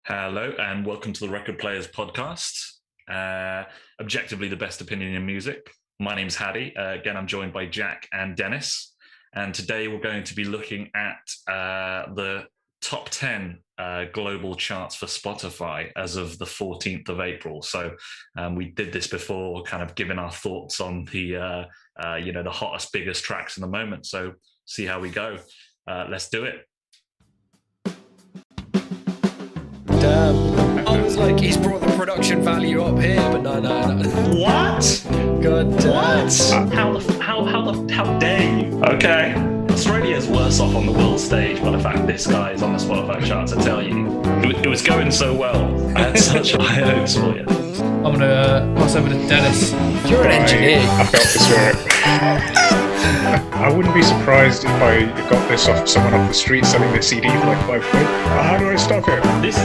Hello, and welcome to the Record Players podcast. Uh, Objectively, the best opinion in music. My name's Haddy. Again, I'm joined by Jack and Dennis. And today we're going to be looking at the top 10 global charts for Spotify as of the 14th of April. So we did this before, kind of giving our thoughts on the hottest, biggest tracks in the moment. So see how we go. Let's do it. Damn. I was like, he's brought the production value up here, but no. What? God damn. How dare you? Okay. Australia's worse off on the world stage by the fact this guy is on the Spotify charts, I tell you. It was going so well. I had such high hopes for you. I'm gonna pass over to Dennis. You're an engineer. I felt the spirit. I wouldn't be surprised if I got this off someone off the street selling their CD for like £5. How do I stop it? This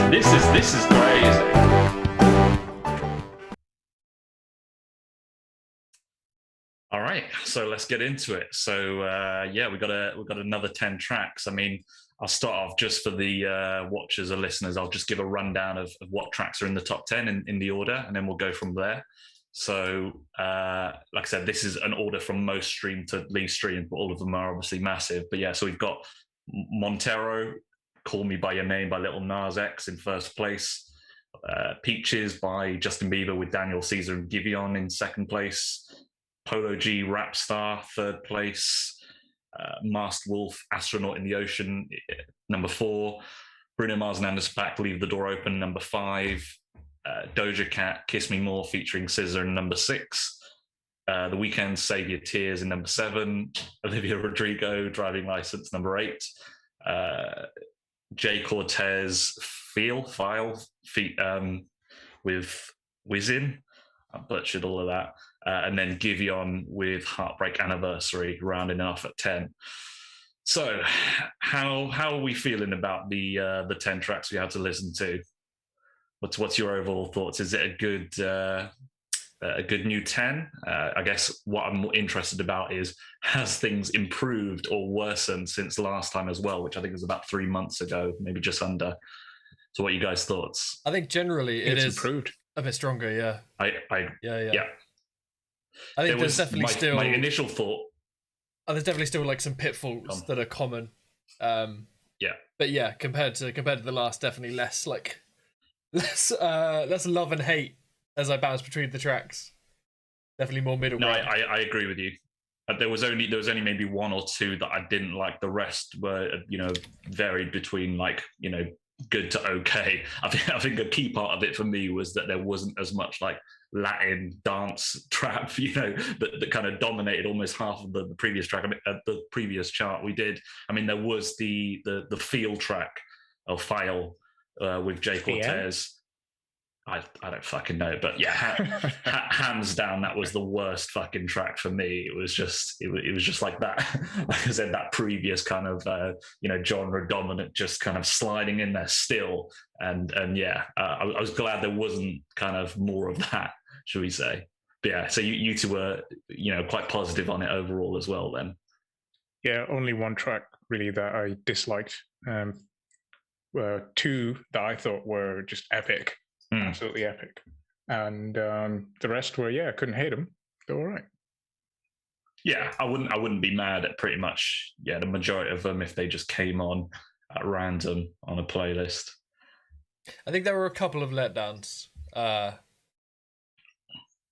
is crazy. All right, so let's get into it. So we got another 10 tracks. I mean, I'll start off just for the watchers or listeners. I'll just give a rundown of what tracks are in the top 10 in the order, and then we'll go from there. So, like I said, this is an order from most streamed to least streamed, but all of them are obviously massive. But yeah, so we've got Montero, Call Me By Your Name by Lil Nas X in first place. Peaches by Justin Bieber with Daniel Caesar and Giveon in second place. Polo G, Rap Star, third place. Masked Wolf, Astronaut in the Ocean, number 4. Bruno Mars and Anderson .Paak, Leave the Door Open, number 5. Doja Cat, Kiss Me More featuring SZA in number 6. The Weeknd, Save Your Tears in number 7. Olivia Rodrigo, Driving License, number 8. Jay Cortez, File, with Wisin. I butchered all of that. And then Giveon with Heartbreak Anniversary, rounding off at 10. So, how are we feeling about the 10 tracks we had to listen to? What's your overall thoughts? Is it a good new 10? I guess what I'm more interested about is, has things improved or worsened since last time as well, which I think was about 3 months ago, maybe just under. So what are you guys' thoughts? I think generally it is improved. A bit stronger, yeah. Yeah. I think there's definitely still my initial thought. There's definitely still like some pitfalls that are common. Yeah. But yeah, compared to the last, definitely less love and hate as I bounce between the tracks. Definitely more middle ground. No, I agree with you. There was only maybe 1 or 2 that I didn't like. The rest were varied between good to okay. I think a key part of it for me was that there wasn't as much like Latin dance trap, that kind of dominated almost half of the previous track. I mean, the previous chart we did. I mean, there was the Feel track or File with Jay Cortez. I don't fucking know, but yeah, hands down, that was the worst fucking track for me. It was just like that. Like I said, that previous kind of genre dominant, just kind of sliding in there still, and yeah, I was glad there wasn't kind of more of that, should we say? But yeah, so you two were quite positive on it overall as well, then. Yeah, only one track really that I disliked. 2 that I thought were just epic. Absolutely epic, and the rest were couldn't hate them. They're all right. Yeah, I wouldn't be mad at pretty much the majority of them if they just came on at random on a playlist. I think there were a couple of letdowns,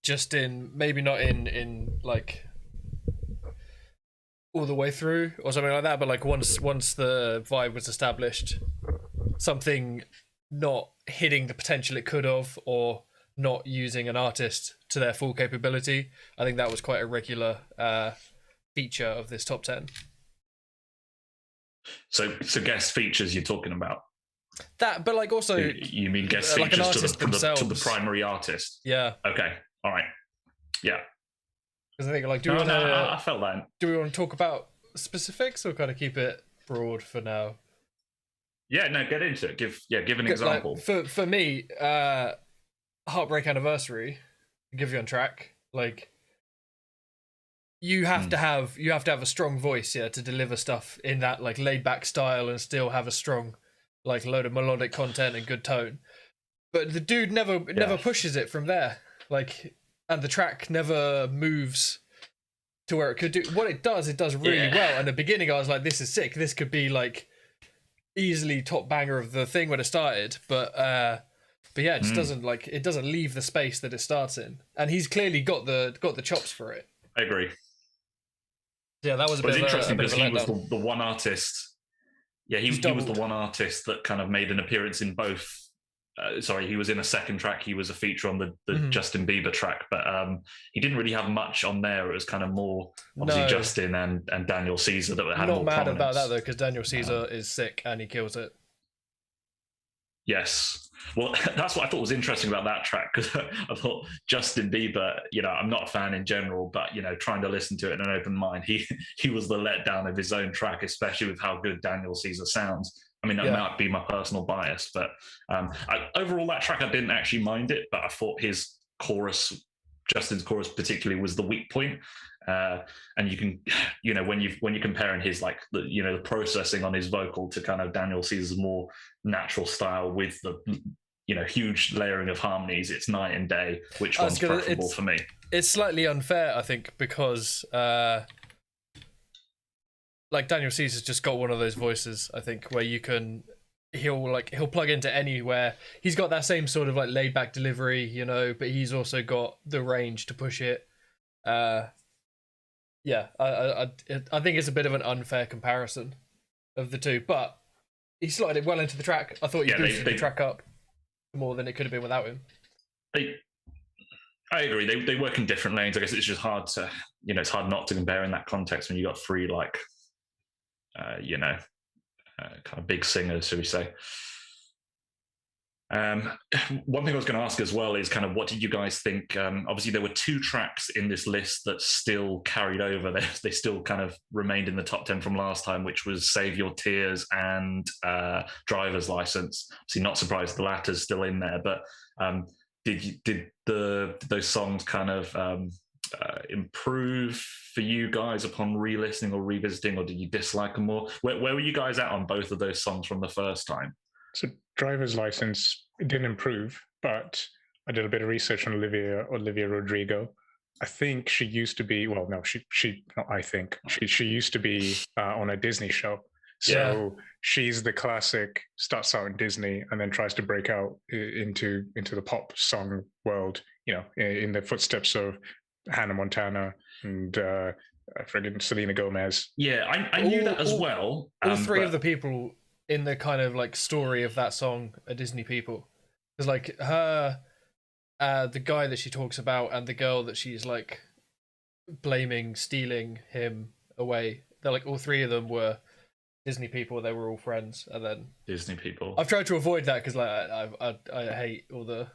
just in maybe not in like all the way through or something like that, but like once the vibe was established, something not hitting the potential it could have, or not using an artist to their full capability. I think that was quite a regular feature of this top 10. So guest features you're talking about? That, but like also... You mean guest like features to the primary artist? Yeah. Okay, all right. Yeah. Because I think like, I felt that. Do we want to talk about specifics or kind of keep it broad for now? Yeah, no, get into it. Give an example. Like, for me, Heartbreak Anniversary, Giveon track, like you have to have a strong voice, to deliver stuff in that like laid back style and still have a strong like a load of melodic content and good tone. But the dude never pushes it from there. Like, and the track never moves to where it could do. What it does really well. And at the beginning, I was like, "This is sick. This could be like easily top banger of the thing when it started." But yeah, it just doesn't like it doesn't leave the space that it starts in. And he's clearly got the chops for it. I agree. Yeah, that was interesting because he was the one artist. Yeah, he was the one artist that kind of made an appearance in both. He was in a second track. He was a feature on the Justin Bieber track, but he didn't really have much on there. It was kind of more obviously Justin and Daniel Caesar that had more prominence. I'm not mad about that though, because Daniel Caesar is sick and he kills it. Yes. Well, that's what I thought was interesting about that track, because I thought Justin Bieber, I'm not a fan in general, but, trying to listen to it in an open mind, he was the letdown of his own track, especially with how good Daniel Caesar sounds. I mean, that might be my personal bias, but overall, that track, I didn't actually mind it, but I thought his chorus, Justin's chorus particularly, was the weak point. And you can, when you're comparing his the processing on his vocal to kind of Daniel Caesar's more natural style with the huge layering of harmonies, it's night and day. Which one's preferable for me? It's slightly unfair, I think, because Daniel Caesar's just got one of those voices, I think, where he'll plug into anywhere. He's got that same sort of laid back delivery, but he's also got the range to push it. Yeah, I think it's a bit of an unfair comparison of the two, but he slotted it well into the track. I thought he boosted the track up more than it could have been without him. I agree. They work in different lanes. I guess it's just hard to, it's hard not to compare in that context when you got three kind of big singers, should we say. One thing I was going to ask as well is kind of what did you guys think? Obviously, there were two tracks in this list that still carried over. They still kind of remained in the top 10 from last time, which was Save Your Tears and Driver's License. Obviously, not surprised the latter's still in there, but did those songs kind of improve for you guys upon re-listening or revisiting, or did you dislike them more? Where were you guys at on both of those songs from the first time? So Driver's License didn't improve, but I did a bit of research on Olivia Rodrigo. I think she used to be, well, no, she used to be on a Disney show. So she's the classic, starts out in Disney and then tries to break out into the pop song world, in the footsteps of Hannah Montana and friggin' Selena Gomez. Yeah, I knew that as well. All three of the people in the kind of story of that song are Disney people. Because her, the guy that she talks about and the girl that she's stealing him away, they're all three of them were Disney people. They were all friends, and then Disney people. I've tried to avoid that because I hate all the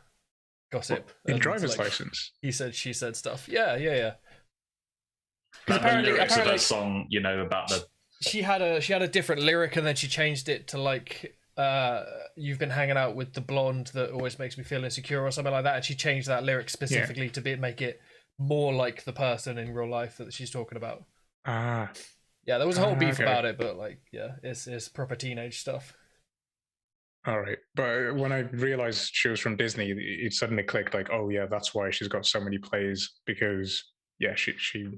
gossip. In Driver's License, he said, she said stuff. Yeah. Apparently, lyrics of that song, about the. She had a different lyric, and then she changed it to you've been hanging out with the blonde that always makes me feel insecure or something like that. And she changed that lyric specifically to make it more like the person in real life that she's talking about. Yeah, there was a whole beef about it, but it's proper teenage stuff. All right, but when I realized she was from Disney, it suddenly clicked. Oh yeah, that's why she's got so many plays, because she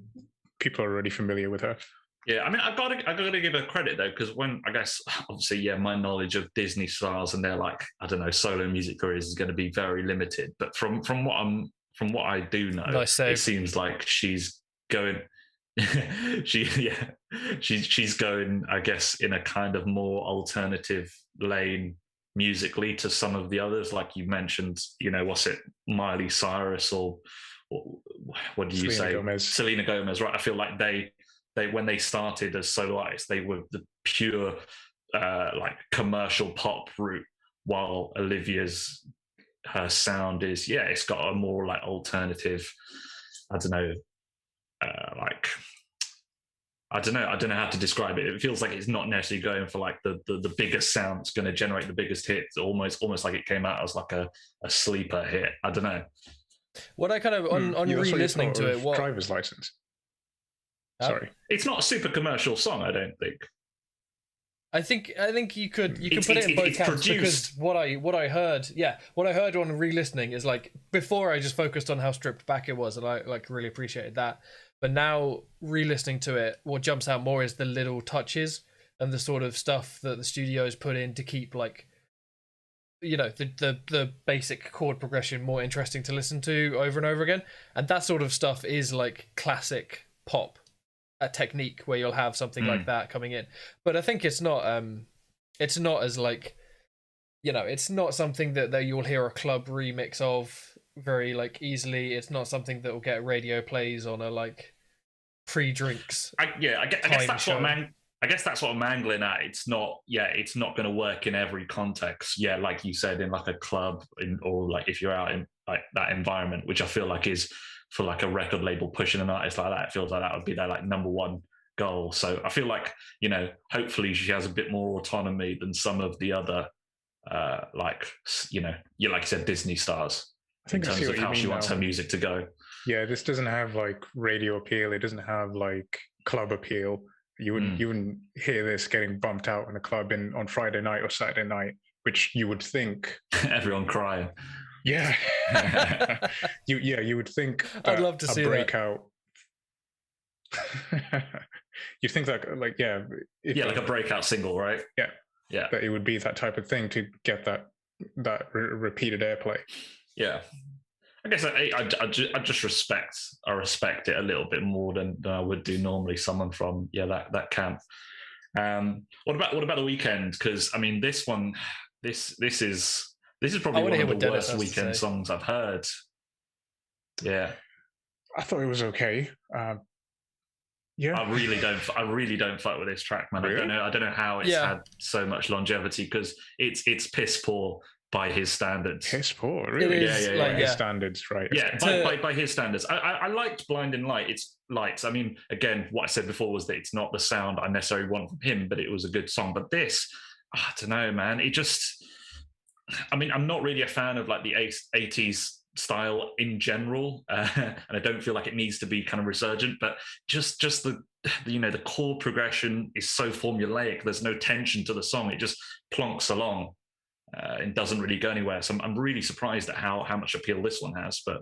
people are already familiar with her. Yeah, I mean, I gotta give her credit though, because when I guess obviously my knowledge of Disney stars and their solo music careers is going to be very limited. But from what I do know, it seems like she's going. she's going, I guess, in a kind of more alternative lane musically to some of the others, like you mentioned. What's it, Miley Cyrus or what do you say, Selena Gomez, right? I feel like they when they started as solo artists, they were the pure commercial pop route, while Olivia's her sound is it's got a more alternative, I don't know how to describe it. It feels like it's not necessarily going for the biggest sound that's going to generate the biggest hits. Almost like it came out as a sleeper hit. I don't know. What I kind of on re-listening to it, Driver's License. Sorry, it's not a super commercial song, I don't think. I think you could It's- put it in it's- both it's camps, because produced. what I heard on re-listening is like, before I just focused on how stripped back it was, and I like really appreciated that. But now re-listening to it, what jumps out more is the little touches and the sort of stuff that the studios put in to keep, like, you know, the basic chord progression more interesting to listen to over and over again. And that sort of stuff is like classic pop, a technique where you'll have something like that coming in. But I think it's not as like, you know, it's not something that you'll hear a club remix of very like easily. It's not something that will get radio plays on a like pre-drinks. I guess that's show. I guess that's what I'm angling at. It's not going to work in every context. Yeah, like you said, in like a club, or like if you're out in like that environment, which I feel like is for like a record label pushing an artist like that. It feels like that would be their like number one goal. So I feel like, you know, hopefully she has a bit more autonomy than some of the other, like, you know, like you said, Disney stars. I think in terms of how she wants her music to go. Yeah, this doesn't have like radio appeal. It doesn't have like club appeal. You wouldn't hear this getting bumped out in a club on Friday night or Saturday night, which you would think everyone crying. Yeah, you would think I'd love to see breakout. You'd think that, like, like a breakout single, right? Yeah, that it would be that type of thing to get that repeated airplay. Yeah, I guess I just respect it a little bit more than I would do normally. Someone from that camp. What about the Weeknd? Because I mean, this is probably one of the worst Weeknd songs I've heard. Yeah, I thought it was okay. Yeah, I really don't fuck with this track, man. Really? I don't know how it's had so much longevity, because it's piss poor by his standards. Piss poor, really? It is, by his standards, right? Yeah, by his standards. I liked Blinding Light. It's lights. I mean, again, what I said before was that it's not the sound I necessarily want from him, but it was a good song. But this, I don't know, man. It just, I mean, I'm not really a fan of like the 80s style in general, and I don't feel like it needs to be kind of resurgent, but just the the chord progression is so formulaic. There's no tension to the song. It just plonks along. It doesn't really go anywhere. So I'm really surprised at how much appeal this one has. But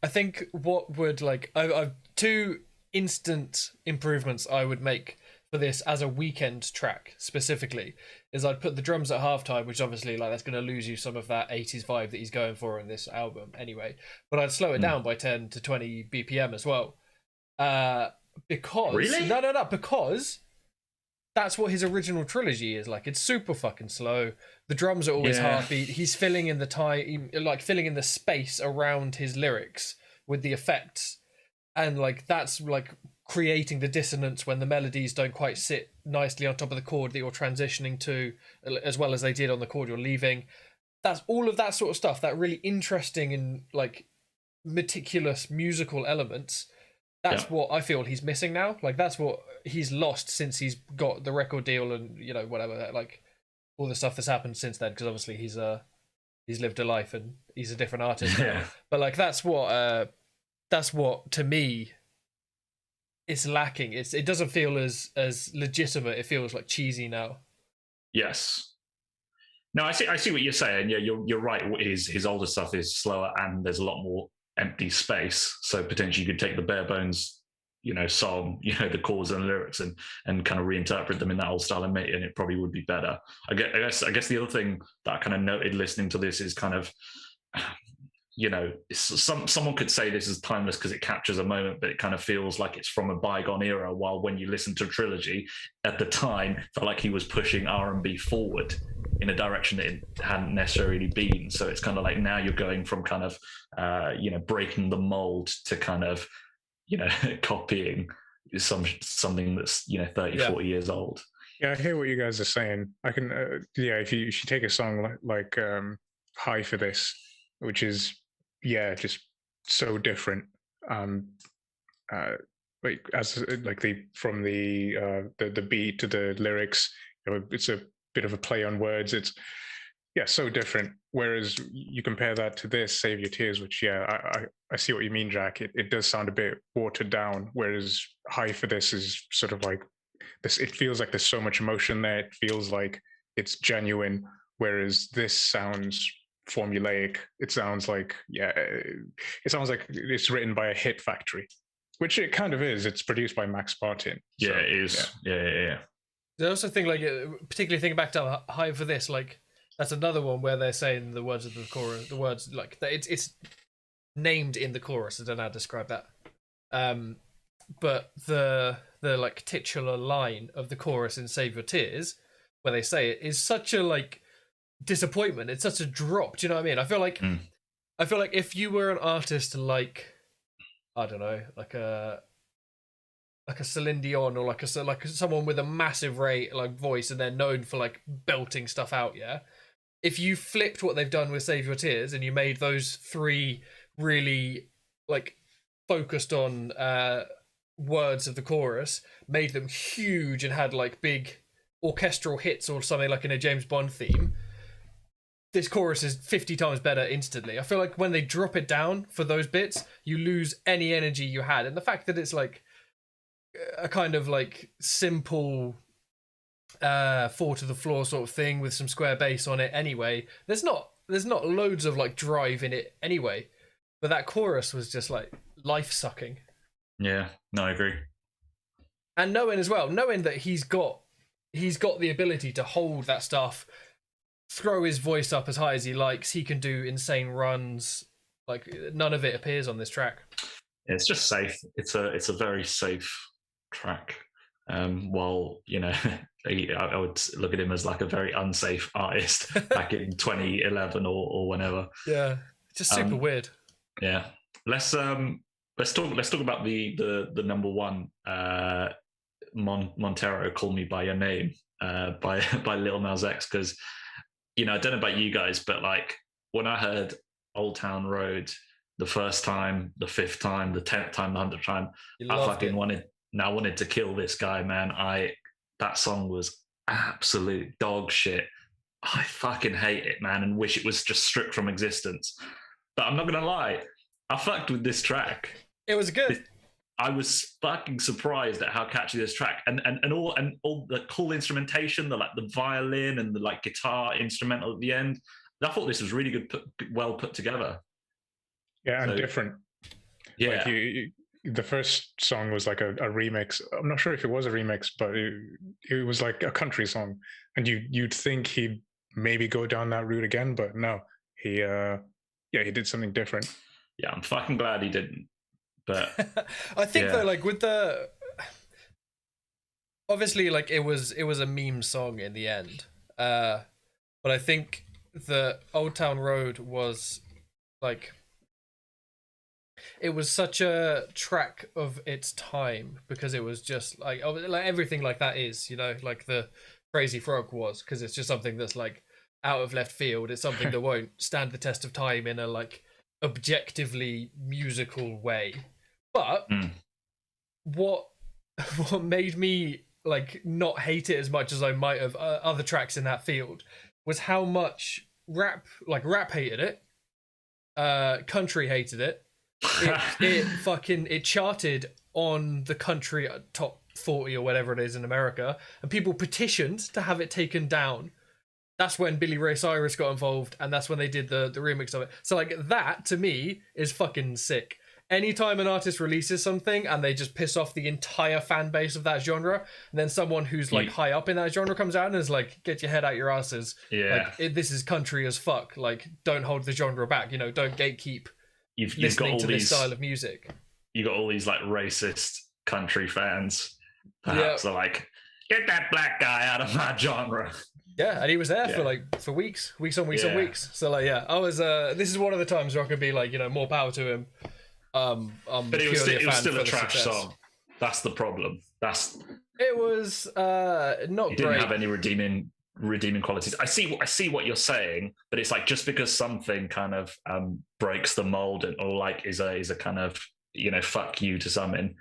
I think what would I've two instant improvements I would make for this as a Weeknd track specifically is I'd put the drums at halftime, which obviously like that's going to lose you some of that 80s vibe that he's going for in this album anyway. But I'd slow it down by 10 to 20 BPM as well. Because really? No, because that's what his original trilogy is like. It's super fucking slow. The drums are always heartbeat. He's filling in the time, like filling in the space around his lyrics with the effects, and like that's like creating the dissonance when the melodies don't quite sit nicely on top of the chord that you're transitioning to, as well as they did on the chord you're leaving. That's all of that sort of stuff. That really interesting and like meticulous musical elements. That's what I feel he's missing now. Like that's what he's lost since he's got the record deal and whatever, like all the stuff that's happened since then. Because obviously he's lived a life and he's a different artist now. But like that's what to me it's lacking. It doesn't feel as legitimate. It feels like cheesy now. Yes. No, I see what you're saying. Yeah, you're right. His older stuff is slower and there's a lot more empty space, so potentially you could take the bare bones song, the chords and the lyrics and kind of reinterpret them in that old style and it probably would be better. I guess the other thing that I kind of noted listening to this is kind of someone could say this is timeless because it captures a moment, but it kind of feels like it's from a bygone era, while when you listen to Trilogy at the time felt like he was pushing R&B forward in a direction that it hadn't necessarily been. So it's kind of like now you're going from kind of breaking the mold to kind of copying something that's 30 40 years old. Yeah, I hear what you guys are saying. I can if you take a song like High for This, which is just so different, like from the beat to the lyrics, it's a bit of a play on words. It's so different. Whereas you compare that to this Save Your Tears, which I see what you mean, Jack. It does sound a bit watered down, whereas High for This is sort of like this. It feels like there's so much emotion there. It feels like it's genuine. Whereas this sounds formulaic. It sounds like it sounds like it's written by a hit factory, which it kind of is. It's produced by Max Martin. Yeah, it is. Yeah. I also think, like, particularly thinking back to Hive for this, like, that's another one where they're saying the words of the chorus, the words like it's named in the chorus. I don't know how to describe that. But the like titular line of the chorus in Save Your Tears, where they say it, is such a like disappointment. It's such a drop. Do you know what I mean? I feel like if you were an artist like, I don't know, like a Celine Dion, or like someone with a massive voice, and they're known for like belting stuff out, yeah. If you flipped what they've done with Save Your Tears and you made those three really like focused on words of the chorus, made them huge, and had like big orchestral hits or something like in a James Bond theme, this chorus is 50 times better instantly. I feel like when they drop it down for those bits, you lose any energy you had. And the fact that it's like a kind of like simple four to the floor sort of thing with some square bass on it anyway, there's not loads of like drive in it anyway, but that chorus was just like life sucking. Yeah, no, I agree. And knowing that he's got the ability to hold that stuff, throw his voice up as high as he likes, he can do insane runs, like none of it appears on this track. It's just safe. It's a very safe track. While, you know, I would look at him as like a very unsafe artist back in 2011 or whenever. Yeah, just super weird. Yeah, let's talk about the number one, Montero, Call Me by Your Name, by Lil Nas X, because, you know, I don't know about you guys, but like when I heard Old Town Road the first time, the fifth time, the 10th time, the 100th time, I fucking wanted to kill this guy, man. That song was absolute dog shit. I fucking hate it, man, and wish it was just stripped from existence. But I'm not gonna lie, I fucked with this track. It was good. I was fucking surprised at how catchy this track and all the cool instrumentation, the violin and the like guitar instrumental at the end. I thought this was really good, well put together. Yeah, and different. Yeah. Like the first song was like a remix. I'm not sure if it was a remix, but it was like a country song, and you'd think he'd maybe go down that route again, but no, he did something different. Yeah, I'm fucking glad he didn't. But I think though, like with the, obviously, like it was a meme song in the end, but I think the Old Town Road was like, it was such a track of its time, because it was just like everything like that is, you know, like the Crazy Frog was, because it's just something that's like out of left field. It's something that won't stand the test of time in a like objectively musical way. But what made me like not hate it as much as I might have other tracks in that field was how much rap hated it, country hated it. It charted on the country top 40 or whatever it is in America, and people petitioned to have it taken down. That's when Billy Ray Cyrus got involved, and that's when they did the remix of it. So like that to me is fucking sick. Anytime an artist releases something and they just piss off the entire fan base of that genre, and then someone who's like high up in that genre comes out and is like, get your head out your asses. Yeah. Like, this is country as fuck. Like, don't hold the genre back, you know, don't gatekeep you've listening got all to these, this style of music. You got all these like racist country fans perhaps are like, get that black guy out of my genre. Yeah, and he was there for weeks on weeks. So like, yeah, I was. This is one of the times where I could be like, you know, more power to him. But it was still a trash song. That's the problem. It was not it great. Didn't have any redeeming qualities. I see what you're saying, but it's like just because something kind of breaks the mold or like is a kind of, you know, fuck you to something,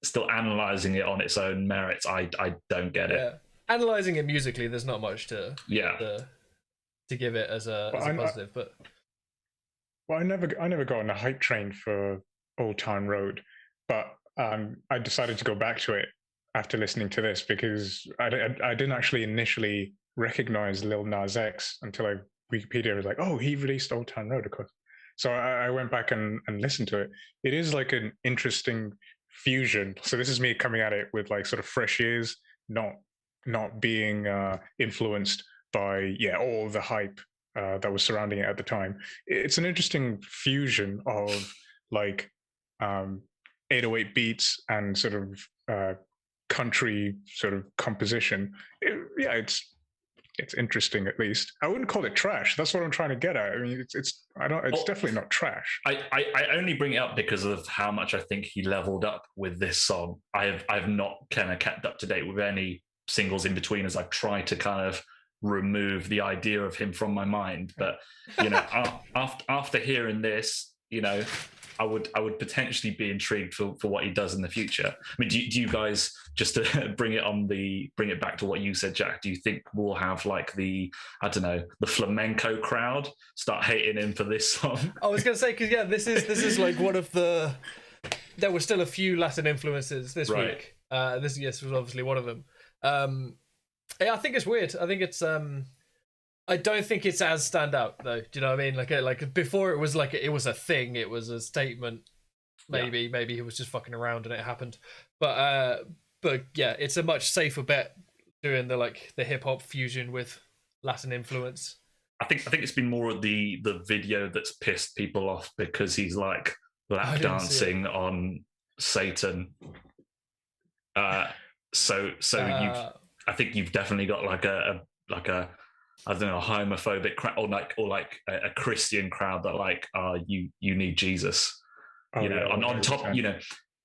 still analyzing it on its own merits, I don't get it. Analyzing it musically, there's not much to give it as a positive, but well, I never got on the hype train for Old Town Road, but I decided to go back to it after listening to this, because I didn't actually initially recognize Lil Nas X until Wikipedia was like, oh, he released Old Town Road, of course. So I went back and listened to it. It is like an interesting fusion. So this is me coming at it with like sort of fresh ears, not being influenced by all the hype that was surrounding it at the time. It's an interesting fusion of like 808 beats and sort of country sort of composition. It's interesting, at least. I wouldn't call it trash. That's what I'm trying to get at. I mean, it's definitely not trash. I only bring it up because of how much I think he leveled up with this song. I've not kind of kept up to date with any singles in between, as I've tried to kind of remove the idea of him from my mind. But after hearing this, I would potentially be intrigued for what he does in the future. I mean, do you guys, just to bring it back to what you said, Jack, do you think we'll have like the flamenco crowd start hating him for this song? I was going to say, because this is like one of the. There were still a few Latin influences this week. This was obviously one of them. I think it's weird. I think it's. I don't think it's as standout though. Do you know what I mean? Like before, it was like it was a thing. It was a statement. Maybe he was just fucking around and it happened. But yeah, it's a much safer bet doing the hip hop fusion with Latin influence. I think it's been more of the video that's pissed people off, because he's like lap dancing on Satan. I think you've definitely got like a I don't know, a homophobic crowd, or like a Christian crowd that like, you need Jesus, on top,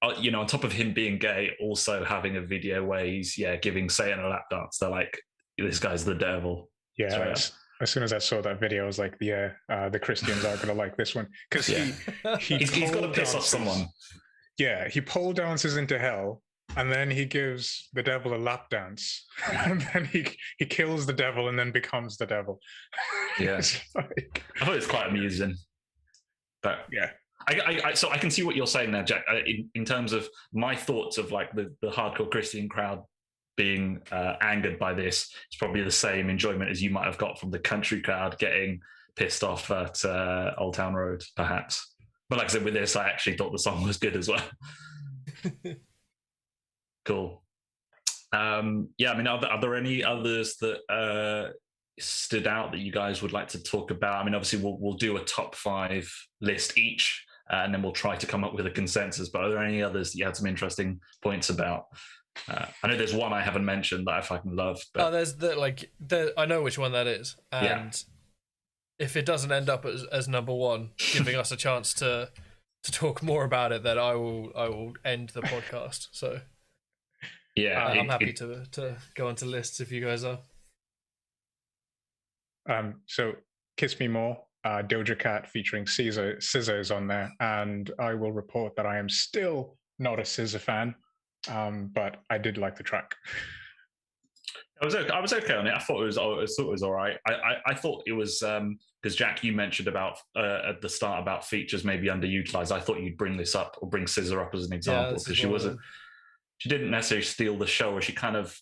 on top of him being gay, also having a video where he's giving Satan a lap dance. They're like, this guy's the devil. Yeah. As soon as I saw that video, I was like, the Christians are gonna like this one, because he's got to piss off someone. Yeah, he pole dances into hell. And then he gives the devil a lap dance, and then he kills the devil and then becomes the devil. Yeah, I thought it's quite amusing. But yeah, so I can see what you're saying there, Jack. In terms of my thoughts of like the hardcore Christian crowd being angered by this, it's probably the same enjoyment as you might have got from the country crowd getting pissed off at Old Town Road, perhaps. But like I said, with this, I actually thought the song was good as well. Cool. I mean, are there any others that stood out that you guys would like to talk about? I mean, obviously we'll do a top 5 list each, and then we'll try to come up with a consensus. But are there any others that you had some interesting points about? I know there's one I haven't mentioned that I fucking love. But... there's I know which one that is, and if it doesn't end up as number 1, giving us a chance to talk more about it, then I will end the podcast. So. Yeah, I'm happy to go onto lists if you guys are. So Kiss Me More, Doja Cat featuring SZA is on there, and I will report that I am still not a SZA fan, but I did like the track. I was okay on it. I thought it was all right. I thought it was because Jack, you mentioned about at the start about features maybe underutilized. I thought you'd bring this up or bring SZA up as an example, because she wasn't. She didn't necessarily steal the show, or she kind of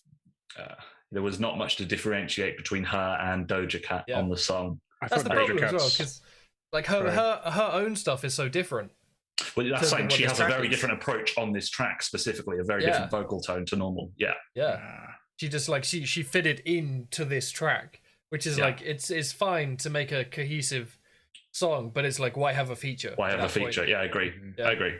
there was not much to differentiate between her and Doja Cat on the song. That's the problem as well, because like her own stuff is so different. Well, that's saying she has a very different approach on this track specifically, a very different vocal tone to normal. Yeah. She just like she fitted into this track, which is like it's fine to make a cohesive song, but it's like, why have a feature? Why have a feature? Point? Yeah, I agree. I agree.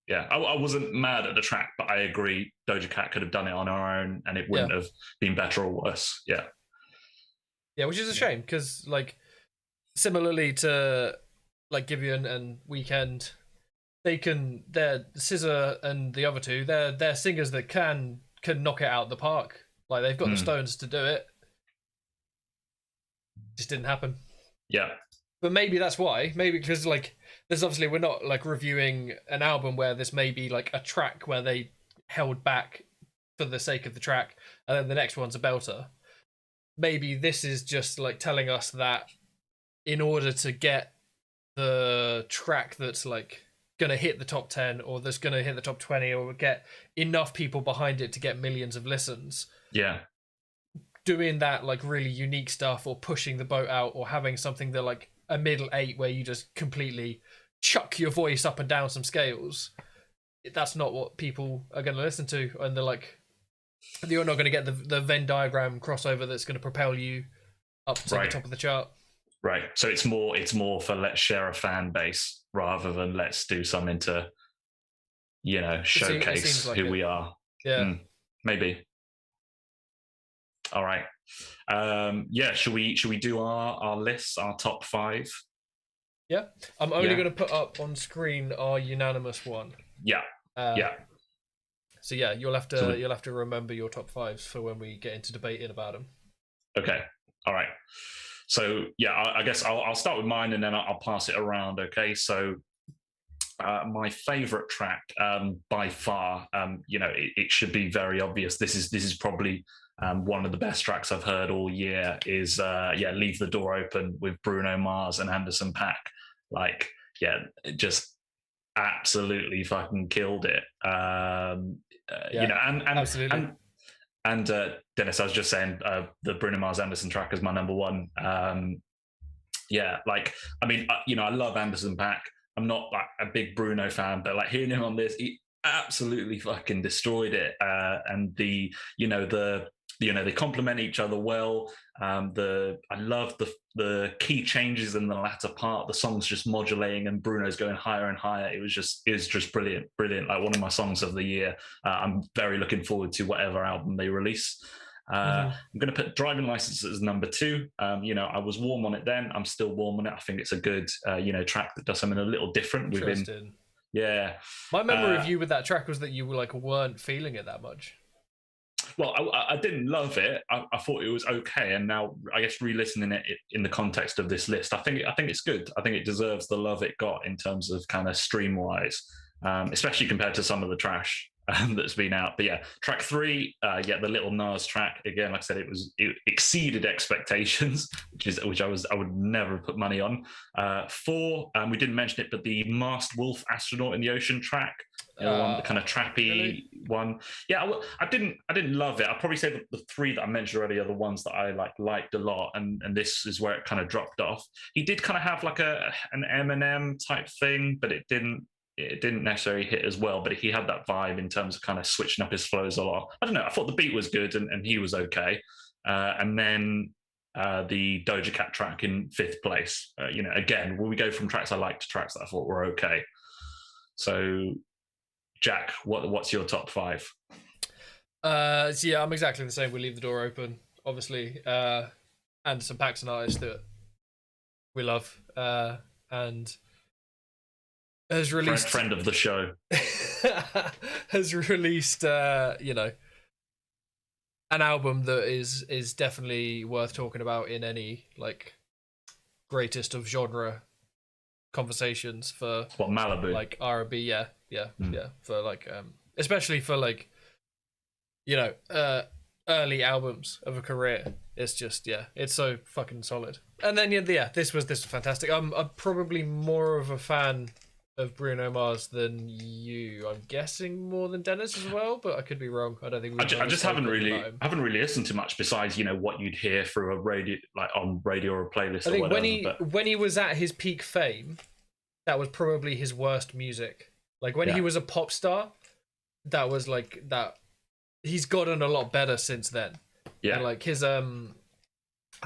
Yeah, I wasn't mad at the track, but I agree Doja Cat could have done it on her own and it wouldn't have been better or worse. Yeah, which is a shame, because like similarly to like Giveon and Weeknd, they're SZA and the other two, they're singers that can knock it out the park. Like they've got the stones to do it. Just didn't happen. Yeah. But maybe that's why. Maybe because like there's obviously, we're not like reviewing an album where this may be like a track where they held back for the sake of the track, and then the next one's a belter. Maybe this is just like telling us that in order to get the track that's like going to hit the top 10 or that's going to hit the top 20 or get enough people behind it to get millions of listens. Yeah. Doing that like really unique stuff or pushing the boat out or having something that like a middle 8 where you just completely chuck your voice up and down some scales, that's not what people are going to listen to. And they're like, you're not going to get the Venn diagram crossover that's going to propel you up to the top of the chart. Right. So it's more for let's share a fan base rather than let's do something to, showcase like who we are. Yeah. Maybe. All right. Should we do our lists, our top 5? Yeah. I'm only going to put up on screen our unanimous one. Yeah. So yeah, you'll have to remember your top 5s for when we get into debating about them. Okay. All right. So yeah, I guess I'll start with mine and then I'll pass it around. Okay. So my favorite track, by far, it should be very obvious. This is probably one of the best tracks I've heard all year. Is "Leave the Door Open" with Bruno Mars and Anderson .Paak. Like, it just absolutely fucking killed it. Absolutely. And Dennis, I was just saying the Bruno Mars Anderson track is my number 1. I love Anderson .Paak. I'm not like a big Bruno fan, but like hearing him on this, he absolutely fucking destroyed it. And they complement each other well. I love the key changes in the latter part. The song's just modulating and Bruno's going higher and higher. It was just brilliant. Like one of my songs of the year. I'm very looking forward to whatever album they release. I'm going to put Driving License as number 2. I was warm on it then. I'm still warm on it. I think it's a good, track that does something a little different within. Yeah. My memory of you with that track was that you weren't feeling it that much. Well, I didn't love it. I thought it was okay, and now I guess re-listening it in the context of this list, I think it's good. I think it deserves the love it got in terms of kind of stream wise, especially compared to some of the trash that's been out. But yeah, track 3, the Little Nas track again. Like I said, it exceeded expectations, which I would never put money on. 4, we didn't mention it, but the Masked Wolf Astronaut in the Ocean track. One, the kind of trappy one. Yeah, I didn't love it. I'd probably say the 3 that I mentioned already are the ones that I liked a lot, and this is where it kind of dropped off. He did kind of have like an Eminem type thing, but it didn't necessarily hit as well. But he had that vibe in terms of kind of switching up his flows a lot. I don't know. I thought the beat was good and he was okay. And then the Doja Cat track in 5th place. Again, when we go from tracks I liked to tracks that I thought were okay. So, Jack, what's your top 5? I'm exactly the same. We Leave the Door Open. Obviously, Anderson .Paak's an artist that we love, and has released friend of the show. has released an album that is definitely worth talking about in any like greatest of genre conversations for Malibu, like R&B. Yeah, for like especially for like early albums of a career. It's just it's so fucking solid. And then this was fantastic. I'm probably more of a fan of Bruno Mars than you. I'm guessing more than Dennis as well, but I could be wrong. I don't think I just haven't really listened to much besides what you'd hear through a radio, like on radio or a playlist. I think when he was at his peak fame, that was probably his worst music. Like when he was a pop star, that was like that. He's gotten a lot better since then. Yeah, and like his I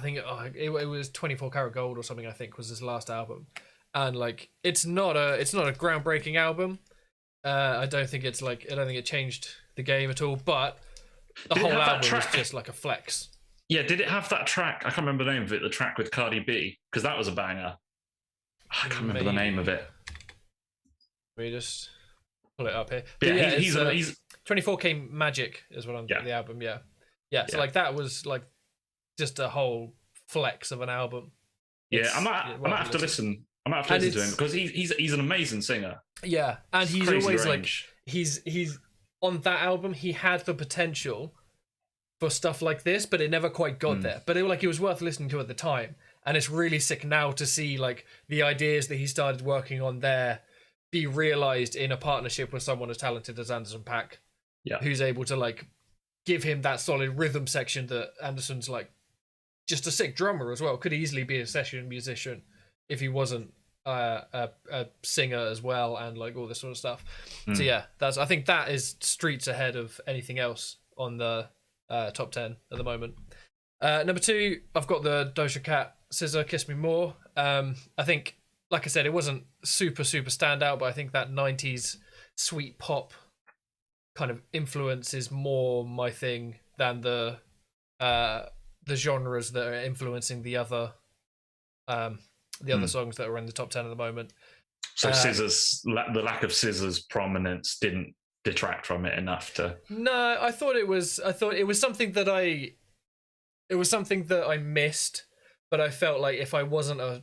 think it was 24 Karat Gold or something. I think was his last album. And like it's not a groundbreaking album. I don't think it changed the game at all. But the whole album was just like a flex. Yeah, did it have that track? I can't remember the name of it. The track with Cardi B, because that was a banger. I can't remember the name of it. Let me just pull it up here. Yeah, he's 24K Magic is what I'm doing. The album. Yeah. So like that was like just a whole flex of an album. I might have to listen. I might have to listen to him because he's an amazing singer. Yeah, and he's always range. Like he's on that album. He had the potential for stuff like this, but it never quite got there. But it was worth listening to at the time, and it's really sick now to see like the ideas that he started working on there be realized in a partnership with someone as talented as Anderson .Paak, who's able to like give him that solid rhythm section that Anderson's like just a sick drummer as well. Could easily be a session musician if he wasn't a singer as well, and like all this sort of stuff. So yeah, I think that is streets ahead of anything else on the top 10 at the moment. Number 2, I've got the Doja Cat SZA Kiss Me More. I think, like I said, it wasn't super standout, but I think that 90s sweet pop kind of influence is more my thing than the genres that are influencing the other songs that are in the top 10 at the moment. So the lack of SZA's prominence didn't detract from it enough to. No, I thought it was something that I missed, but I felt like if I wasn't a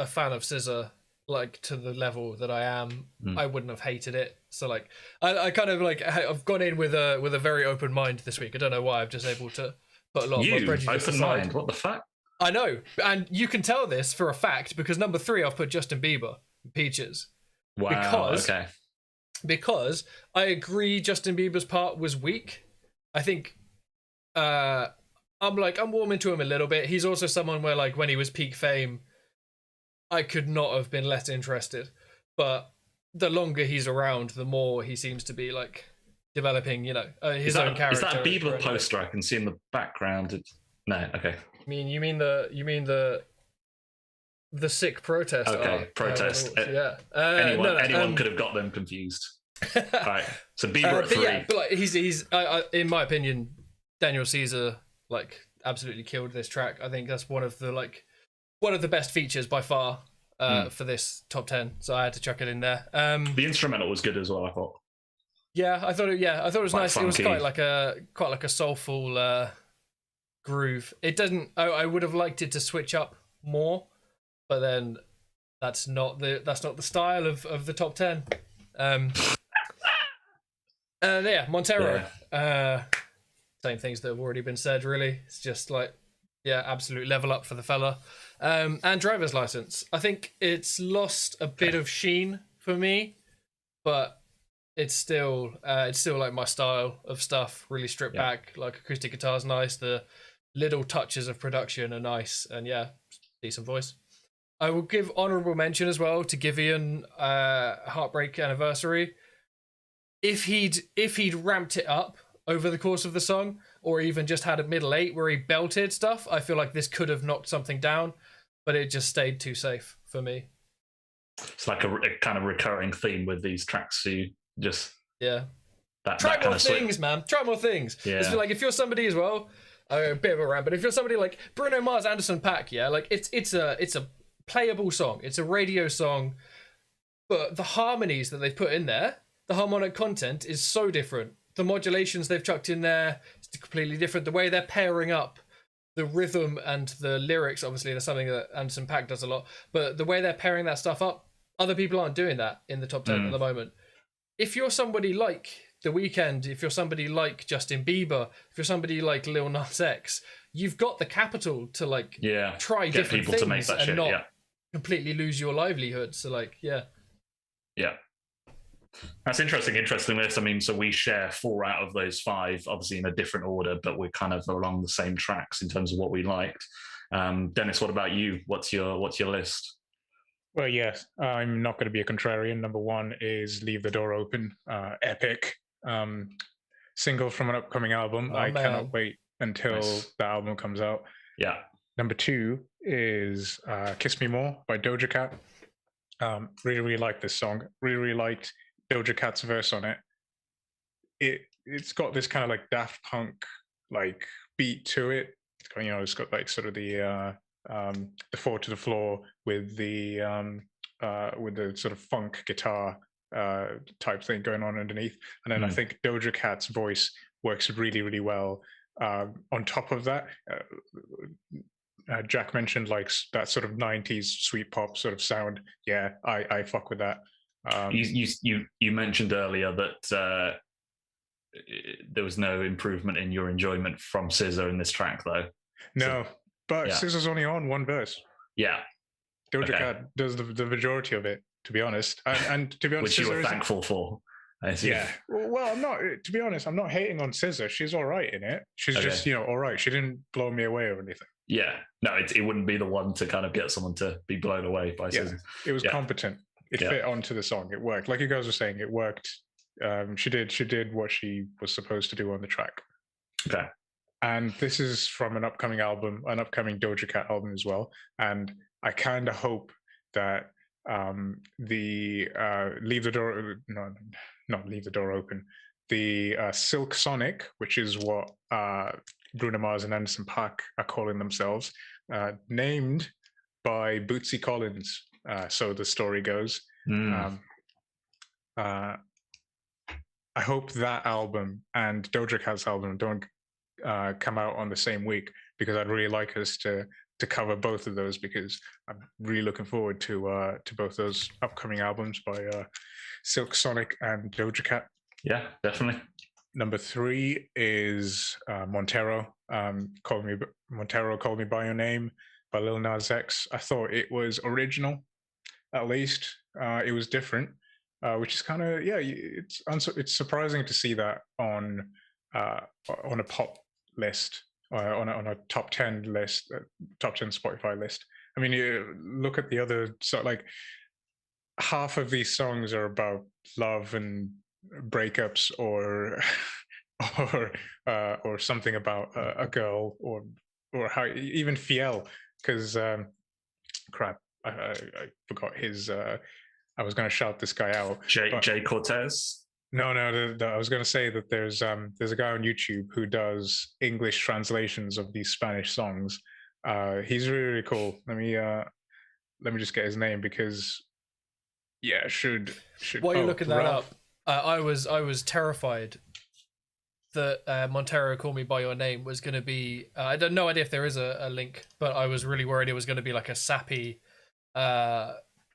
fan of SZA like to the level that I am, I wouldn't have hated it. So like I kind of like I've gone in with a very open mind this week. I don't know why. I'm just able to put a lot of my prejudice open aside. mind. What the fuck? I know, and you can tell this for a fact because number 3 I've put Justin Bieber, Peaches. Wow. Because I agree Justin Bieber's part was weak. I think I'm warming to him a little bit. He's also someone where like when he was peak fame, I could not have been less interested. But the longer he's around, the more he seems to be like developing, his own character. Is that a Bieber poster I can see in the background? No, okay. You mean the sick protest? Okay, protest. Yeah. Anyone could have got them confused. All right. So Bieber at 3. Yeah, but like he's in my opinion, Daniel Caesar like absolutely killed this track. I think that's one of the best features by far for this top 10. So I had to chuck it in there. The instrumental was good as well, I thought. Yeah, I thought it was nice. Funky. It was quite like a soulful groove. It doesn't. I would have liked it to switch up more, but then that's not the style of the top 10. Montero. Yeah. Same things that have already been said. Really, it's just like absolute level up for the fella. And Driver's License. I think it's lost a bit of sheen for me, but it's still like my style of stuff. Really stripped back. Like acoustic guitar's nice. The little touches of production are nice, and decent voice. I will give honorable mention as well to Giveon, Heartbreak Anniversary. If he'd ramped it up over the course of the song, or even just had a middle 8 where he belted stuff, I feel like this could have knocked something down, but it just stayed too safe for me. It's like a kind of recurring theme with these tracks. So you just try more things, man. Try more things. Yeah. It's like if you're somebody as well, a bit of a rant, but if you're somebody like Bruno Mars, Anderson .Paak, like it's a playable song. It's a radio song, but the harmonies that they've put in there, the harmonic content is so different. The modulations they've chucked in there is completely different. The way they're pairing up the rhythm and the lyrics, obviously, that's something that Anderson .Paak does a lot. But the way they're pairing that stuff up, other people aren't doing that in the top 10 at the moment. If you're somebody like The Weeknd, if you're somebody like Justin Bieber, if you're somebody like Lil Nas X, you've got the capital to try get different people things to make that and shit, not completely lose your livelihood. So Yeah. That's interesting list. I mean, so we share 4 out of those 5, obviously in a different order, but we're kind of along the same tracks in terms of what we liked. Dennis, what about you? What's your list? Well, yes, I'm not going to be a contrarian. Number 1 is Leave the Door Open, epic single from an upcoming album. Cannot wait until the album comes out. Yeah. Number 2 is Kiss Me More by Doja Cat. Really liked this song. Really liked Doja Cat's verse on it. It's got this kind of like Daft Punk like beat to it. It's got like sort of the 4 to the floor with the sort of funk guitar type thing going on underneath. And then I think Doja Cat's voice works really, really well. On top of that, Jack mentioned like that sort of 90s sweet pop sort of sound. Yeah, I fuck with that. You mentioned earlier that there was no improvement in your enjoyment from SZA in this track, though. No, but SZA's only on one verse. Yeah. Doja Cat does the majority of it. to be honest. And to be honest, which you SZA were isn't- thankful for. I assume. Yeah. Well, I'm not. To be honest, I'm not hating on SZA. She's all right in it. She's Okay. just all right. She didn't blow me away or anything. Yeah, no, it wouldn't be the one to kind of get someone to be blown away by Yeah. SZA. It was competent. It fit onto the song. It worked. Like you guys were saying, it worked. She did what she was supposed to do on the track. Okay. And this is from an upcoming album, an upcoming Doja Cat album as well. And I kind of hope that the Leave the Door, no, not Leave the Door Open, the Silk Sonic, which is what Bruno Mars and Anderson .Paak are calling themselves, named by Bootsy Collins. So the story goes. I hope that album and Doja Cat's album don't come out on the same week, because I'd really like us to cover both of those, because I'm really looking forward to both those upcoming albums by Silk Sonic and Doja Cat. Yeah, definitely. Number 3 is Montero. Montero, Call Me by Your Name by Lil Nas X. I thought it was original, at least. It was different, which is kind of it's surprising to see that on a pop list, on a top 10 list, top 10 Spotify list. I mean, you look at the other, so like half of these songs are about love and breakups, or something about a girl, or how even Fiel, because crap, I forgot his. I was going to shout this guy out. Jay Cortez. No, I was going to say that there's a guy on YouTube who does English translations of these Spanish songs. He's really, really cool. Let me just get his name, because should. While you're looking that up, I was terrified that Montero, Call Me by Your Name was going to be. I don't no idea if there is a link, but I was really worried it was going to be like a sappy,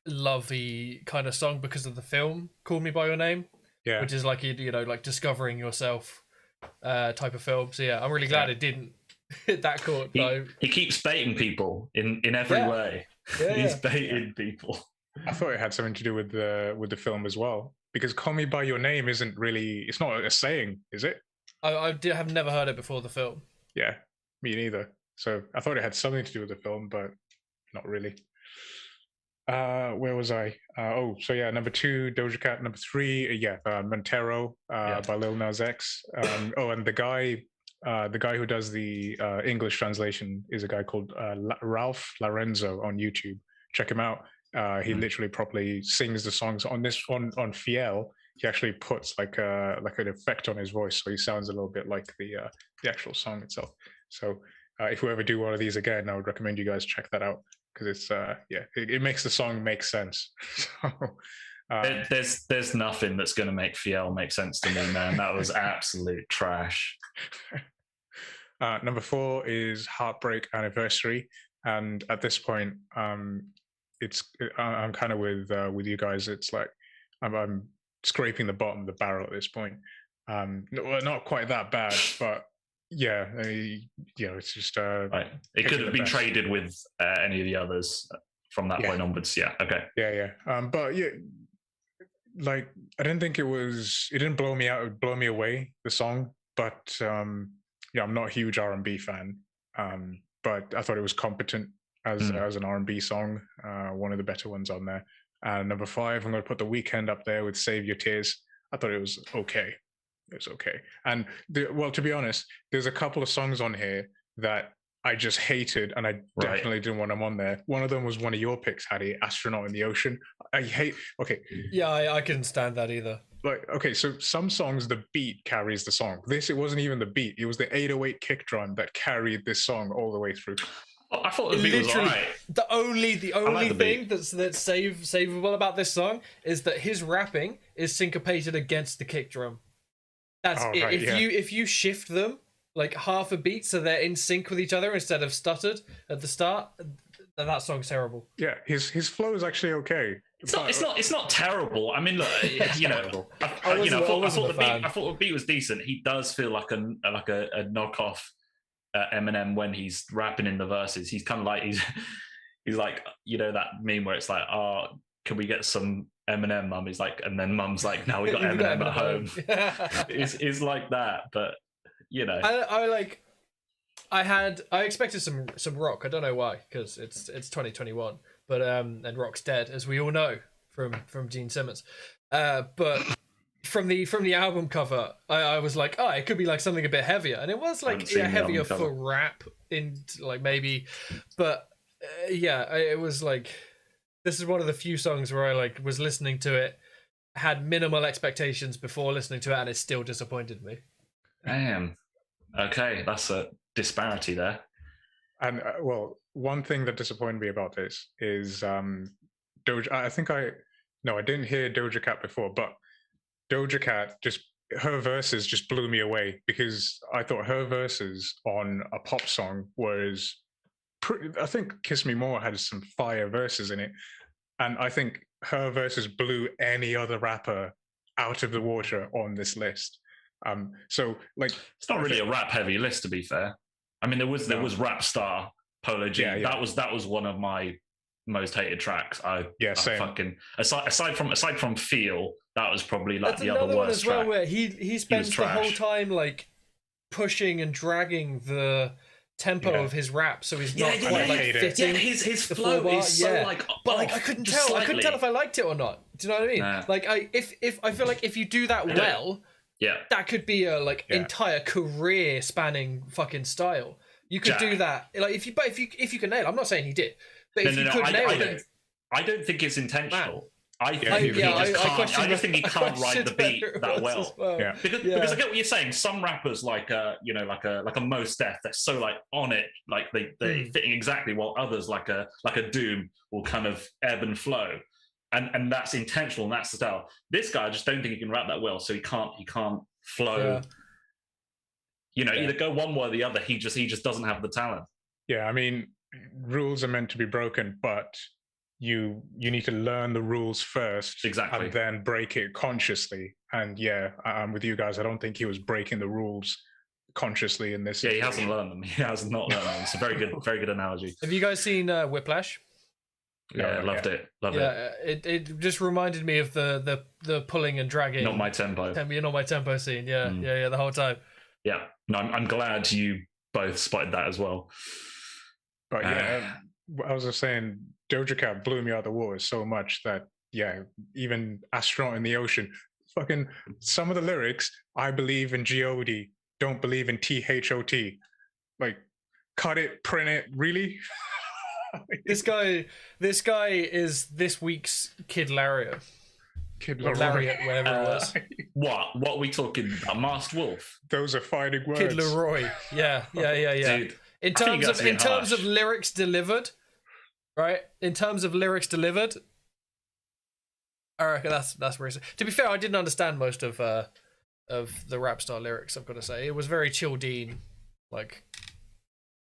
lovey kind of song because of the film Call Me by Your Name. Yeah. Which is like like discovering yourself type of film. So yeah, I'm really glad it didn't hit that chord. He keeps baiting people in every way. He's baiting people. I thought it had something to do with the film as well, because Call Me by Your Name isn't really, it's not a saying, is it? I have never heard it before the film. Yeah, me neither. So I thought it had something to do with the film, but not really. Where was I? Number 2, Doja Cat. Number 3, Montero by Lil Nas X. And the guy who does the English translation is a guy called Ralph Lorenzo on YouTube. Check him out. He literally properly sings the songs on on Fiel. He actually puts like an effect on his voice, so he sounds a little bit like the actual song itself. So if we ever do one of these again, I would recommend you guys check that out, because it's it makes the song make sense. So there's nothing that's going to make Fiel make sense to me, man. That was absolute trash. Number 4 is Heartbreak Anniversary, and at this point, I'm kind of with you guys. It's like I'm scraping the bottom of the barrel at this point. Not quite that bad, but yeah, it's just right. It could have been traded with any of the others from that point onwards. Yeah, okay. Yeah. But yeah, like I didn't think it didn't blow me away, the song. But I'm not a huge R&B fan. But I thought it was competent as an R&B song, one of the better ones on there. And number 5, I'm going to put The Weeknd up there with Save Your Tears. I thought it was okay. It was okay. And to be honest, there's a couple of songs on here that I just hated, and I definitely didn't want them on there. One of them was one of your picks, Hattie, Astronaut in the Ocean. Okay. Yeah, I couldn't stand that either. Like, okay, so some songs, the beat carries the song. It wasn't even the beat. It was the 808 kick drum that carried this song all the way through. I thought the beat was all right. The only thing that's savable about this song is that his rapping is syncopated against the kick drum. That's it. Right, if you shift them like half a beat so they're in sync with each other instead of stuttered at the start, then that song's terrible. Yeah, his flow is actually okay. It's not terrible. I mean, look, I thought the beat was decent. He does feel like a knockoff Eminem when he's rapping in the verses. He's kind of like he's like that meme where it's like, can we get some Eminem, Mum? He's like, and then Mum's like, now we got Eminem at home. It's like that, but you know, I expected some rock. I don't know why, because it's 2021, but and rock's dead, as we all know from Gene Simmons. But from the album cover, I was like, oh, it could be like something a bit heavier, and it was like heavier for rap in like maybe, but it was like, this is one of the few songs where I like was listening to it, had minimal expectations before listening to it, and it still disappointed me. Damn. Okay, that's a disparity there. And well, one thing that disappointed me about this is Doja. I didn't hear Doja Cat before, but Doja Cat, just her verses just blew me away, because I thought her verses on a pop song was I think Kiss Me More had some fire verses in it, and I think her verses blew any other rapper out of the water on this list. So like, it's not really a rap heavy list, to be fair. I mean, there was Rap Star, Polo G. Yeah. That was one of my most hated tracks. I fucking aside from Feel, that was probably like the other worst track. Well, where he spends the whole time like pushing and dragging the tempo of his rap, so he's not quite like fitting. Yeah, his flow is so like, but like I couldn't tell if I liked it or not. Do you know what I mean? Nah. Like I feel like if you do that well, that could be a entire career spanning fucking style. You could do that, like if you can nail it. I'm not saying he did, but if you could nail it, I don't think it's intentional. I just think he can't ride the beat that well. Yeah. Because I get what you're saying. Some rappers like a Mos Def, they're so like on it, like they're fitting exactly, while others like a Doom will kind of ebb and flow. And that's intentional, and that's the style. This guy, I just don't think he can rap that well, so he can't flow. Yeah. Either go one way or the other. He just doesn't have the talent. Yeah, I mean, rules are meant to be broken, but you need to learn the rules first, exactly, and then break it consciously. And I'm with you guys. I don't think he was breaking the rules consciously in this. Yeah, he hasn't learned them. He has not learned them. It's a very good analogy. Have you guys seen Whiplash? Yeah, loved it. It just reminded me of the pulling and dragging. Not my tempo. Not my tempo scene. Yeah, the whole time. Yeah, no, I'm glad you both spotted that as well. But I was just saying, Doja Cat blew me out of the water so much that even Astronaut in the Ocean, fucking some of the lyrics, I believe in G-O-D, don't believe in T-H-O-T. Like, cut it, print it, really? This guy is this week's Kid Laroi. Kid Lariat, whatever it was. What are we talking about? Masked Wolf? Those are fighting words. Kid Laroi. Yeah. Dude, in terms of lyrics delivered, right? In terms of lyrics delivered, I reckon that's where. To be fair, I didn't understand most of the rap star lyrics. I've got to say, it was very Chill Dean, like.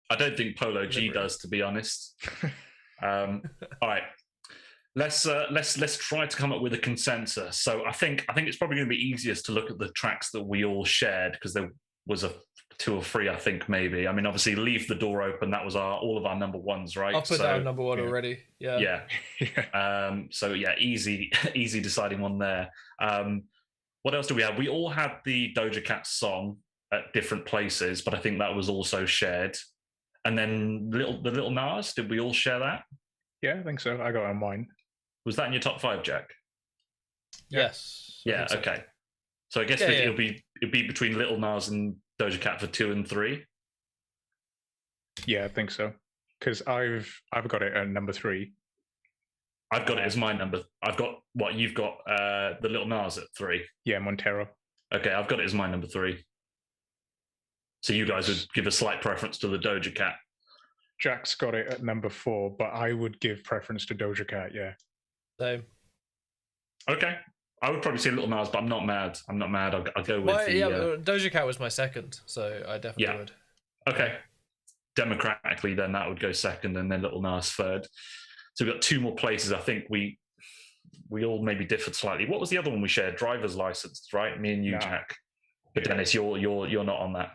I don't think Polo G does, to be honest. All right, let's try to come up with a consensus. So I think it's probably going to be easiest to look at the tracks that we all shared, because there was a 2 or 3, I think, maybe. I mean, obviously, Leave the Door Open. That was all of our number ones, right? I'll put down number 1 already. Yeah. So easy deciding one there. What else do we have? We all had the Doja Cat song at different places, but I think that was also shared. And then the Little Nas, did we all share that? Yeah, I think so. I got it on mine. Was that in your top 5, Jack? Yes. Yeah. Okay. So I guess it'll be between Little Nas and Doja Cat for 2 and 3. Yeah, I think so. Because I've got it at number 3. I've got it as my number. I've got what you've got. The Little Nas at 3. Yeah, Montero. Okay, I've got it as my number 3. So you guys would give a slight preference to the Doja Cat. Jack's got it at number 4, but I would give preference to Doja Cat. Yeah. Same. Okay. I would probably say Little Nas, but I'm not mad. I'll go with Doja Cat was my second, so I definitely would. Okay. Democratically, then that would go second, and then Little Nas third. So we've got 2 more places. I think we all maybe differed slightly. What was the other one we shared? Driver's License, right? Me and you, Jack. But Dennis, you're not on that.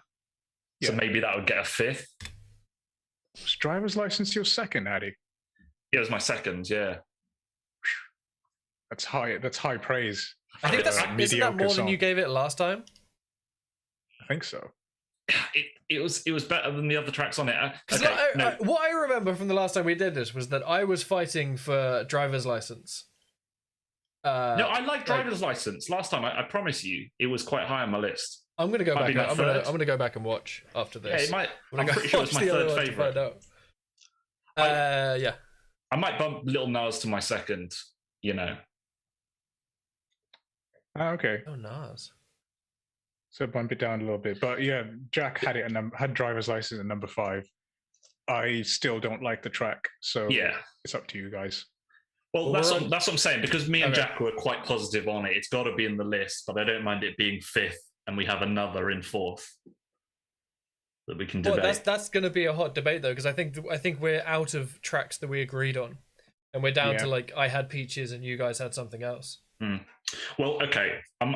So maybe that would get a 5th. Was Driver's License your second, Addy? Yeah, it was my second, yeah. That's high. That's high praise. I think for a isn't that mediocre more than song. you gave it last time? I think so. It was better than the other tracks on it. What I remember from the last time we did this was that I was fighting for driver's license. No, I like driver's license. Last time, I promise you, it was quite high on my list. I'm gonna go Might back. be my I'm third. gonna go back and watch after Yeah, this. it might. I'm I'm gonna pretty go sure it's watch my the other third one to find favorite. out. Yeah. I might bump Little Nas to my second. You know. Okay. Oh, Nas. So bump it down a little bit, but yeah, Jack had it had driver's license at number 5. I still don't like the track, so Yeah. it's up to you guys. Well, Well, that's what I'm saying, because me and Okay. Jack were quite positive on it. It's got to be in the list, but I don't mind it being 5th, and we have another in 4th that we can Well, debate. that's going to be a hot debate though, because I think we're out of tracks that we agreed on, and we're down to like I had Peaches and you guys had something else. Well, okay, I'm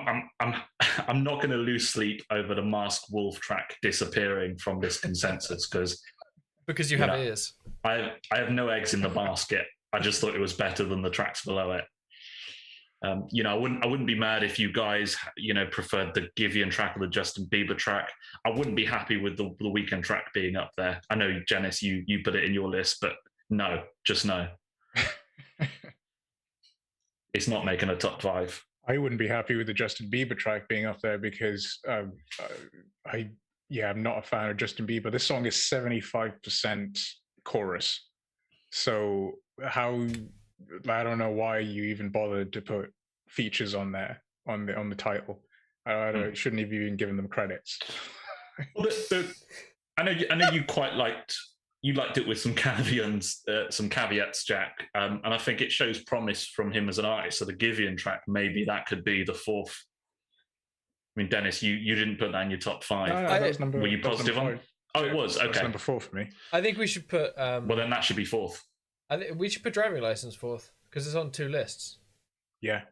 not going to lose sleep over the Masked Wolf track disappearing from this consensus because you have ears. I have no eggs in the basket. I just thought it was better than the tracks below it. You know, I wouldn't be mad if you guys, you know, preferred the Giveon track or the Justin Bieber track. I wouldn't be happy with the Weeknd track being up there. I know, Janice, you put it in your list, but no, just no. It's not making a top 5. I wouldn't be happy with the Justin Bieber track being up there because I'm not a fan of Justin Bieber. This song is 75% chorus, so I don't know why you even bothered to put features on there on the title. Shouldn't have even given them credits. Well, I know you quite liked it with some caveats, Jack, and I think it shows promise from him as an artist. So the Giveon track, maybe that could be the 4th. I mean, Dennis, you didn't put that in your top 5. No, that was Were you positive on? Oh, it was. Okay, that's number 4 for me. I think we should put. Well, then that should be 4th. I think we should put driving license 4th because it's on 2 lists. Yeah.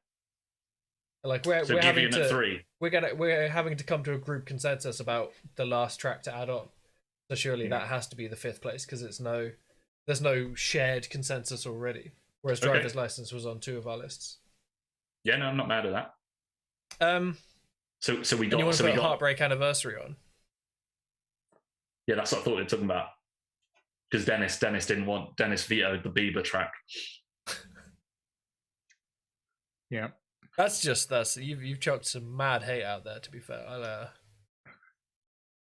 Like we're So having Giveon to at 3. we're having to come to a group consensus about the last track to add on. So surely that has to be the 5th place because there's no shared consensus already. Whereas driver's license was on 2 of our lists. Yeah, no, I'm not mad at that. So we got. You want So to we put got. Heartbreak Anniversary on? Yeah, that's what I thought they were talking about. Because Dennis vetoed the Bieber track. Yeah. That's you've chucked some mad hate out there. To be fair,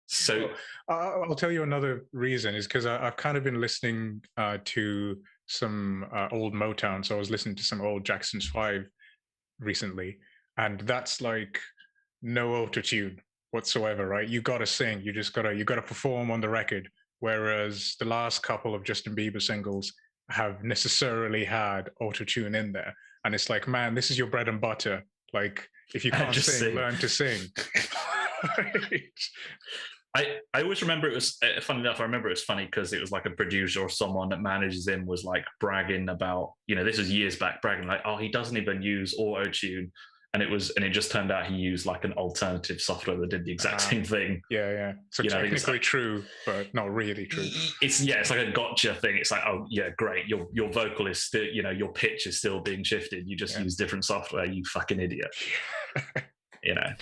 So I'll tell you another reason is because I've kind of been listening to some old Motown. So I was listening to some old Jackson's 5 recently, and that's like no auto-tune whatsoever, right? You got to sing. You got to perform on the record. Whereas the last couple of Justin Bieber singles have necessarily had auto-tune in there, and it's like, man, this is your bread and butter. Like, if you can't sing, learn to sing. I always remember it was funny enough. I remember it was funny because it was like a producer or someone that manages him was like bragging about, you know, this was years back, bragging like, oh, he doesn't even use auto tune, and it just turned out he used like an alternative software that did the exact same thing. Yeah. So technically like, true, but not really true. It's like a gotcha thing. It's like, oh yeah, great. Your vocal is still, you know, your pitch is still being shifted. You just use different software. You fucking idiot. You know.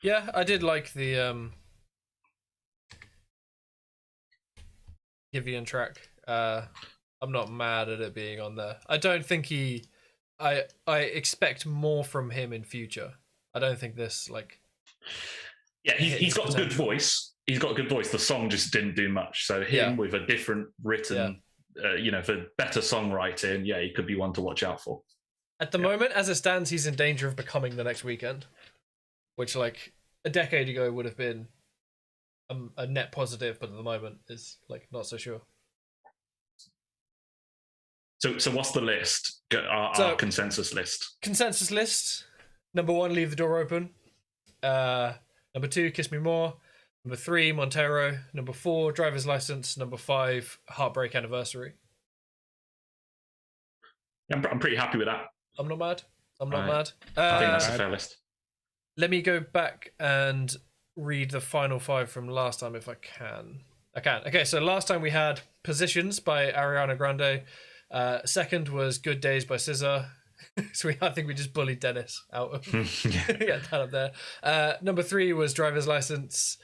Yeah, I did like the Giveon track. I'm not mad at it being on there. I don't think I expect more from him in future. I don't think this like. Yeah, he's got a good voice. He's got a good voice. The song just didn't do much. So him with a different written, you know, for better songwriting, yeah, he could be one to watch out for. At the moment, as it stands, he's in danger of becoming the next Weeknd, which like a decade ago would have been a net positive, but at the moment is like not so sure. So what's the list? Our consensus list. Consensus list. Number 1, Leave the Door Open. Number 2, Kiss Me More. Number 3, Montero. Number 4, Driver's License. Number 5, Heartbreak Anniversary. I'm pretty happy with that. I'm not mad. I think that's a fair list. Let me go back and read the final 5 from last time if I can. I can. Okay, so last time we had Positions by Ariana Grande. Second was Good Days by SZA. So I think we just bullied Dennis out of Yeah. get that up there. Number 3 was Driver's License,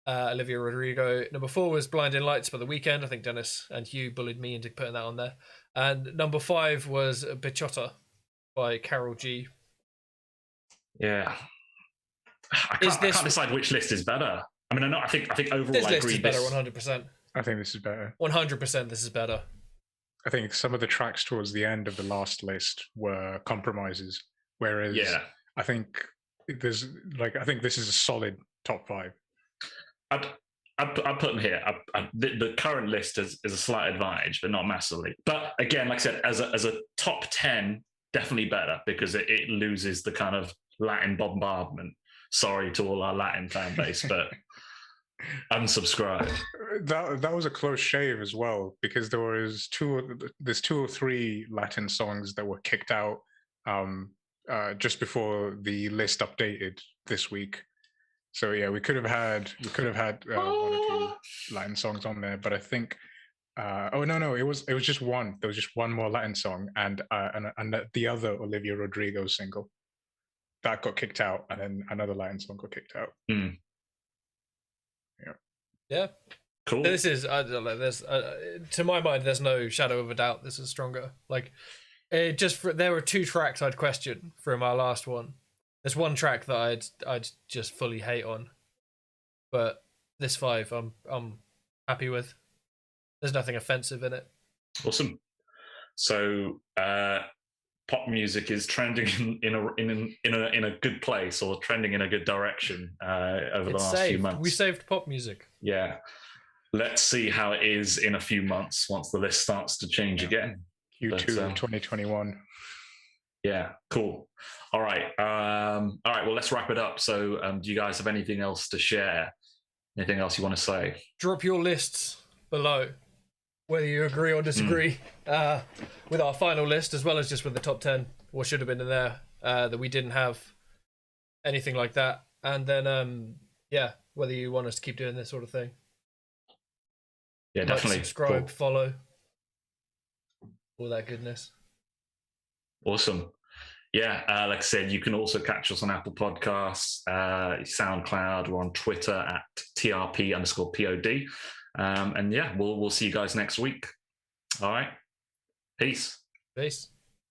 Olivia Rodrigo. Number 4 was Blinding Lights by The Weeknd. I think Dennis and Hugh bullied me into putting that on there. And number 5 was Bachata by Karol G. Yeah. I can't decide which list is better. I mean, I think overall This I list agree. is better, 100%. I think this is better. 100% this is better. I think some of the tracks towards the end of the last list were compromises, whereas I think this is a solid top 5. I'd put them here. The current list is a slight advantage, but not massively. But again, like I said, as a top 10, definitely better because it loses the kind of Latin bombardment. Sorry to all our Latin fan base, but unsubscribe. That was a close shave as well, because there's 2 or 3 Latin songs that were kicked out just before the list updated this week. So yeah, we could have had 1 or 2 Latin songs on there, but I think it was just one. There was just one more Latin song and the other Olivia Rodrigo single that got kicked out, and then another Latin song got kicked out. Yeah. Cool. This is to my mind, there's no shadow of a doubt this is stronger. Like, there were 2 tracks I'd question from our last one. There's 1 track that I'd just fully hate on, but this 5 I'm happy with. There's nothing offensive in it. Awesome. So pop music is trending in a good place, or trending in a good direction over the last few months. We saved pop music. Yeah. Let's see how it is in a few months once the list starts to change again. Q2 of 2021. Yeah, cool. All right. Well, let's wrap it up. So do you guys have anything else to share? Anything else you want to say? Drop your lists below, whether you agree or disagree with our final list, as well as just with the top 10, what should have been in there that we didn't have, anything like that. And then, whether you want us to keep doing this sort of thing. Yeah, definitely. Subscribe, follow, all that goodness. Awesome. Yeah, like I said, you can also catch us on Apple Podcasts, SoundCloud. We're on Twitter at TRP_POD. And yeah, we'll see you guys next week. All right. Peace. Peace.